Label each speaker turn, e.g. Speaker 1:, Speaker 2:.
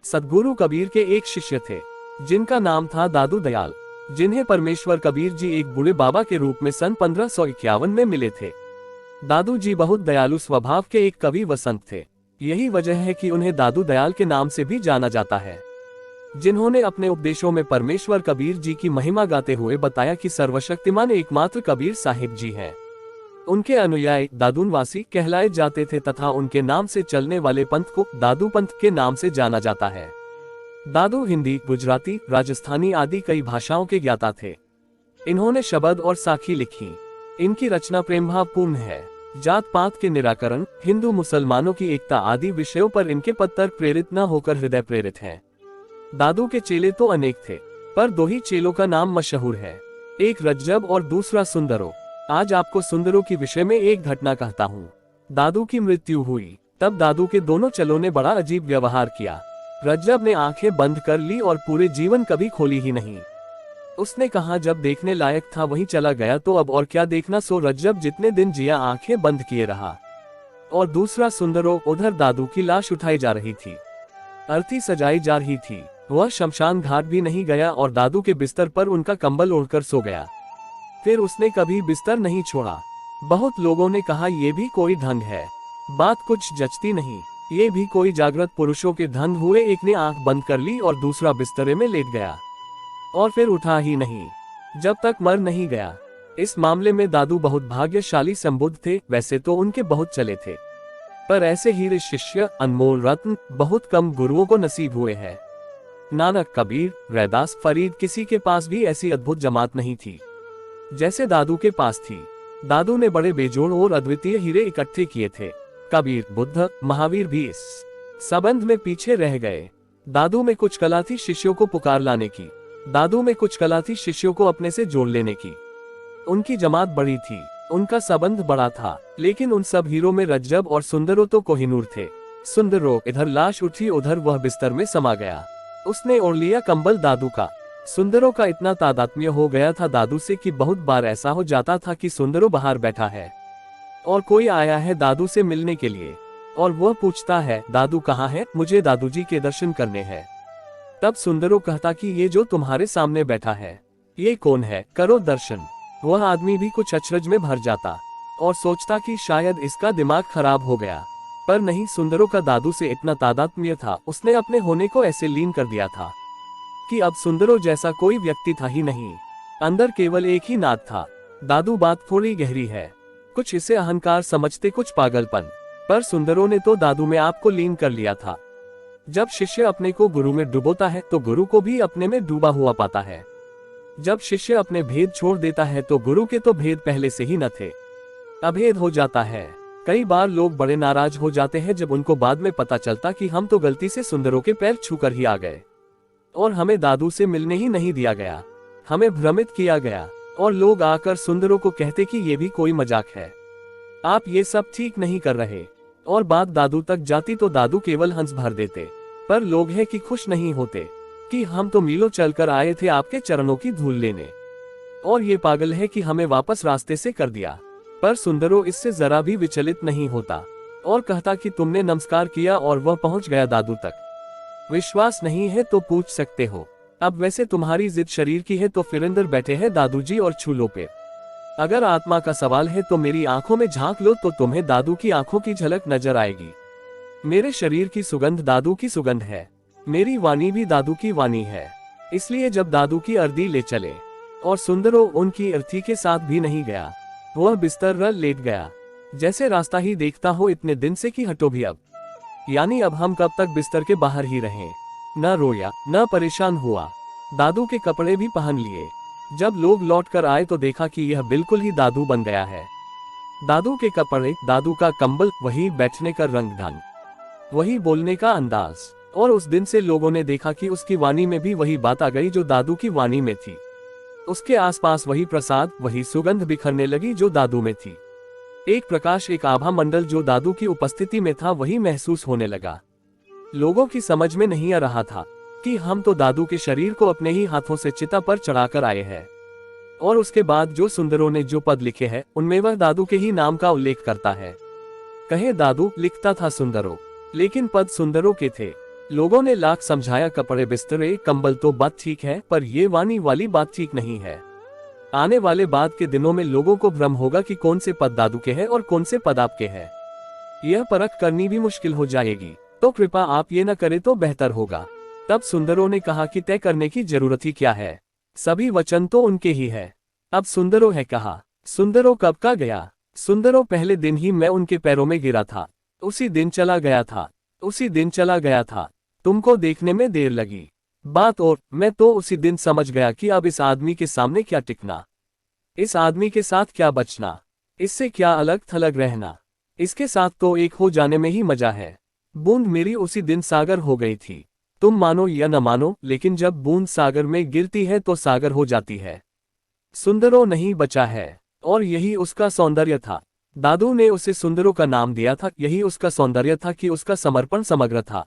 Speaker 1: सद्गुरु कबीर के एक शिष्य थे जिनका नाम था दादू दयाल, जिन्हें परमेश्वर कबीर जी एक बूढ़े बाबा के रूप में सन 1551 में मिले थे। दादू जी बहुत दयालु स्वभाव के एक कवि व संत थे। यही वजह है कि उन्हें दादू दयाल के नाम से भी जाना जाता है। जिन्होंने अपने उपदेशों में परमेश्वर कबीर जी की महिमा गाते हुए बताया कि सर्वशक्तिमान एकमात्र कबीर साहिब जी हैं। उनके अनुयायी दादूनवासी कहलाए जाते थे तथा उनके नाम से चलने वाले पंथ को दादू पंथ के नाम से जाना जाता है। दादू हिंदी, गुजराती, राजस्थानी आदि कई भाषाओं के ज्ञाता थे। इन्होंने शबद और साखी लिखी। इनकी रचना प्रेमभावपूर्ण है। जात पात के निराकरण, हिंदू मुसलमानों की एकता आदि विषयों पर इनके पत्र प्रेरित न होकर हृदय प्रेरित हैं। दादू के चेले तो अनेक थे, पर दो ही चेलों का नाम मशहूर है, एक रज्जब और दूसरा सुंदरो। आज आपको सुंदरों के विषय में एक घटना कहता हूँ। दादू की मृत्यु हुई, तब दादू के दोनों चेलों ने बड़ा अजीब व्यवहार किया। रज्जब ने आंखें बंद कर ली और पूरे जीवन कभी खोली ही नहीं। उसने कहा जब देखने लायक था वहीं चला गया तो अब और क्या देखना। सो रज्जब जितने दिन जिया आंखें बंद किए रहा। और दूसरा सुंदरो, उधर दादू की लाश उठाई जा रही थी, अर्थी सजाई जा रही थी। वह शमशान घाट भी नहीं गया और दादू के बिस्तर पर उनका कंबल ओढ़कर सो गया। फिर उसने कभी बिस्तर नहीं छोड़ा। बहुत लोगों ने कहा ये भी कोई ढंग है, बात कुछ जचती नहीं, ये भी कोई जागृत पुरुषों के धंध हुए। एक ने आंख बंद कर ली और दूसरा बिस्तरे में लेट गया और फिर उठा ही नहीं जब तक मर नहीं गया। इस मामले में दादू बहुत भाग्यशाली संबुद्ध थे। वैसे तो उनके बहुत चले थे, पर ऐसे हीरे शिष्य, अनमोल रत्न बहुत कम गुरुओं को नसीब हुए हैं। नानक, कबीर, रैदास, फरीद, किसी के पास भी ऐसी अद्भुत जमात नहीं थी जैसे दादू के पास थी। दादू ने बड़े बेजोड़ और अद्वितीय हीरे इकट्ठे किए थे। कबीर, बुद्ध, महावीर भी इस संबंध में पीछे रह गए। दादू में कुछ कला थी शिष्यों को पुकार लाने की। दादू में कुछ कला थी शिष्यों को अपने से जोड़ लेने की। उनकी जमात बड़ी थी, उनका संबंध बड़ा था, लेकिन उन सब हीरों में रज्जब और सुंदरो तो कोहिनूर थे। सुंदरो, इधर लाश उठी उधर वह बिस्तर में समा गया। उसने ओढ़ लिया कंबल दादू का। सुंदरो का इतना तादात्म्य हो गया था दादू से कि बहुत बार ऐसा हो जाता था कि सुंदरो बाहर बैठा है और कोई आया है दादू से मिलने के लिए, और वह पूछता है दादू कहाँ है, मुझे दादू जी के दर्शन करने हैं। तब सुंदरो कहता कि ये जो तुम्हारे सामने बैठा है ये कौन है, करो दर्शन। वह आदमी भी कुछ अचरज में भर जाता और सोचता कि शायद इसका दिमाग खराब हो गया, पर नहीं, सुंदरो का दादू से इतना तादात्म्य था, उसने अपने होने को ऐसे लीन कर दिया था कि अब सुंदरो जैसा कोई व्यक्ति था ही नहीं। अंदर केवल एक ही नाद था। दादू, बात थोड़ी गहरी है, कुछ इसे अहंकार समझते, कुछ पागलपन, पर सुंदरो ने तो दादू में आपको लीन कर लिया था। जब शिष्य अपने को गुरु में डुबोता है तो गुरु को भी अपने में डूबा हुआ पाता है। जब शिष्य अपने भेद छोड़ देता है तो गुरु के तो भेद पहले से ही न थे, अभेद हो जाता है। कई बार लोग बड़े नाराज हो जाते हैं जब उनको बाद में पता चलता कि हम तो गलती से सुंदरो के पैर छूकर ही आ गए और हमें दादू से मिलने ही नहीं दिया गया, हमें भ्रमित किया गया। और लोग आकर सुंदरो को कहते कि ये भी कोई मजाक है, आप ये सब ठीक नहीं कर रहे। और बात दादू तक जाती तो दादू केवल हंस भर देते, पर लोग हैं कि खुश नहीं होते कि हम तो मीलों चलकर आए थे आपके चरणों की धूल लेने, और ये पागल है कि हमें वापस रास्ते से कर दिया। पर सुंदरो इससे जरा भी विचलित नहीं होता और कहता कि तुमने नमस्कार किया और वह पहुंच गया दादू तक। विश्वास नहीं है तो पूछ सकते हो। अब वैसे तुम्हारी जिद शरीर की है तो फिर अंदर बैठे हैं दादू जी और छू लो पे। अगर आत्मा का सवाल है तो मेरी आंखों में झांक लो तो तुम्हें दादू की आंखों की झलक नजर आएगी। मेरे शरीर की सुगंध दादू की सुगंध है, मेरी वाणी भी दादू की वाणी है। इसलिए जब दादू की अर्दी ले चले और सुंदरो उनकी अर्थी के साथ भी नहीं गया, वह बिस्तर पर लेट गया जैसे रास्ता ही देखता हो इतने दिन से कि हटो भी अब, यानी अब हम कब तक बिस्तर के बाहर ही रहें। न रोया न परेशान हुआ, दादू के कपड़े भी पहन लिए। जब लोग लौट कर आए तो देखा कि यह बिल्कुल ही दादू बन गया है। दादू के कपड़े, दादू का कंबल, वही बैठने का रंग ढंग, वही बोलने का अंदाज। और उस दिन से लोगों ने देखा कि उसकी वाणी में भी वही बात आ गई जो दादू की वाणी में थी। उसके आसपास वही प्रसाद, वही सुगंध बिखरने लगी जो दादू में थी। एक प्रकाश, एक आभा मंडल जो दादू की उपस्थिति में था वही महसूस होने लगा। लोगों की समझ में नहीं आ रहा था कि हम तो दादू के शरीर को अपने ही हाथों से चिता पर चढ़ाकर आए हैं। और उसके बाद जो सुंदरों ने जो पद लिखे हैं उनमें वह दादू के ही नाम का उल्लेख करता है। कहे दादू, लिखता था सुंदरो, लेकिन पद सुंदरों के थे। लोगों ने लाख समझाया, कपड़े बिस्तरे कंबल तो बात ठीक है, पर ये वाणी वाली बात ठीक नहीं है। आने वाले बाद के दिनों में लोगों को भ्रम होगा कि कौन से पद दादू के हैं और कौन से पद आपके हैं। यह परख करनी भी मुश्किल हो जाएगी, तो कृपा आप ये न करें तो बेहतर होगा। तब सुंदरों ने कहा कि तय करने की जरूरत ही क्या है, सभी वचन तो उनके ही है। अब सुंदरों है कहा। सुंदरों कब का गया? सुंदरों पहले दिन ही मैं उनके पैरों में गिरा था, उसी दिन चला गया था, उसी दिन चला गया था। तुमको देखने में देर लगी, बात और मैं तो उसी दिन समझ गया कि अब इस आदमी के सामने क्या टिकना, इस आदमी के साथ क्या बचना, इससे क्या अलग थलग रहना, इसके साथ तो एक हो जाने में ही मजा है। बूंद मेरी उसी दिन सागर हो गई थी। तुम मानो या न मानो, लेकिन जब बूंद सागर में गिरती है तो सागर हो जाती है। सुंदरों नहीं बचा है, और यही उसका सौंदर्य था। दादू ने उसे सुंदरों का नाम दिया था, यही उसका सौंदर्य था कि उसका समर्पण समग्र था।